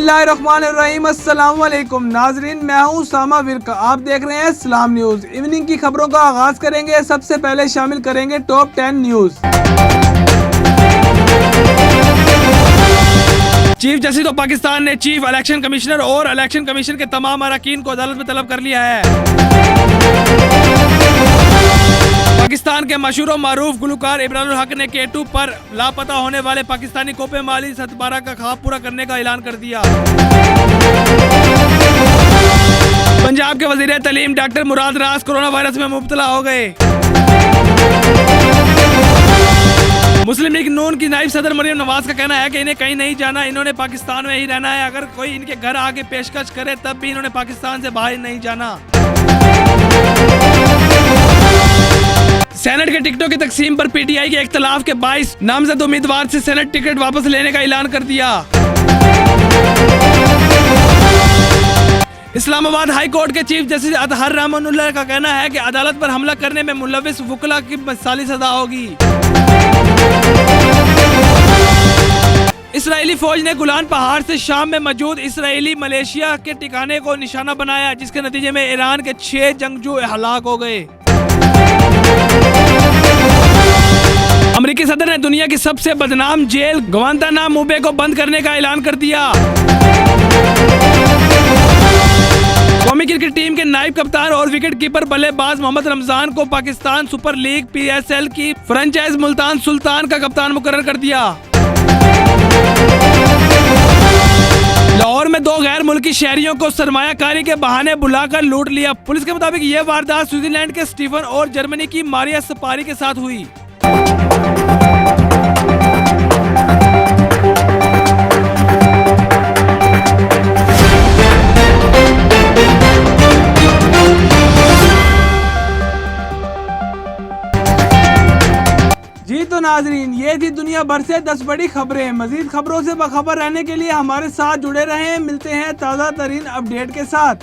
बिस्मिल्लाहिर्रहमानिर्रहीम। अस्सलाम वालेकुम नाजरीन, मैं हूं उसामा विरका। आप देख रहे हैं इस्लाम न्यूज। इवनिंग की खबरों का आगाज करेंगे। सबसे पहले शामिल करेंगे top 10 news. Chief justice of Pakistan ने चीफ इलेक्शन कमिश्नर और इलेक्शन कमीशन के तमाम अरकान को अदालत में तलब कर लिया है। पाकिस्तान के मशहूर और मारूफ गुलकार इमरान हक ने K2 पर लापता होने वाले पाकिस्तानी कोपे माली सतबारा का ख्वाब पूरा करने का ऐलान कर दिया। पंजाब के वजीर तालीम डॉक्टर मुराद रास कोरोना वायरस में मुब्तला हो गए। मुस्लिम लीग नून की नायब सदर मरियम नवाज का कहना है कि इन्हें कहीं नहीं जाना, इन्होंने पाकिस्तान में ही रहना है। अगर कोई इनके घर आके पेशकश करे तब भी इन्होंने पाकिस्तान से बाहर नहीं जाना। सेनेट के टिकटों की तकसीम पर PTI के इख्तलाफ के 22 नामजद उम्मीदवार से सेनेट टिकट वापस लेने का ऐलान कर दिया। इस्लामाबाद हाई कोर्ट के चीफ जस्टिस अतहर रहमानुल्लाह का कहना है कि अदालत पर हमला करने में मुलविस वकला की साली सजा होगी। इसराइली फौज ने गुलान पहाड़ से शाम में मौजूद इसराइली मलेशिया के ठिकाने को निशाना बनाया, जिसके नतीजे में ईरान के 6 जंगजू हलाक हो गए। अमेरिकी सदर ने दुनिया की सबसे बदनाम जेल ग्वांतानामो बे को बंद करने का ऐलान कर दिया। कौमी क्रिकेट टीम के नायब कप्तान और विकेट कीपर बल्लेबाज मोहम्मद रमजान को पाकिस्तान सुपर लीग PSL की फ्रेंचाइज मुल्तान सुल्तान का कप्तान मुकर्रर कर दिया। लाहौर में 2 गैर मुल्की शहरियों को सरमायाकारी के बहाने बुलाकर लूट लिया। पुलिस के मुताबिक यह वारदात स्विट्जरलैंड के स्टीफन और जर्मनी की मारिया सपारी के साथ हुई। जी तो नाजरीन, ये थी दुनिया भर से 10 बड़ी खबरें। मजीद खबरों से बाखबर रहने के लिए हमारे साथ जुड़े रहें। मिलते हैं ताज़ा तरीन अपडेट के साथ।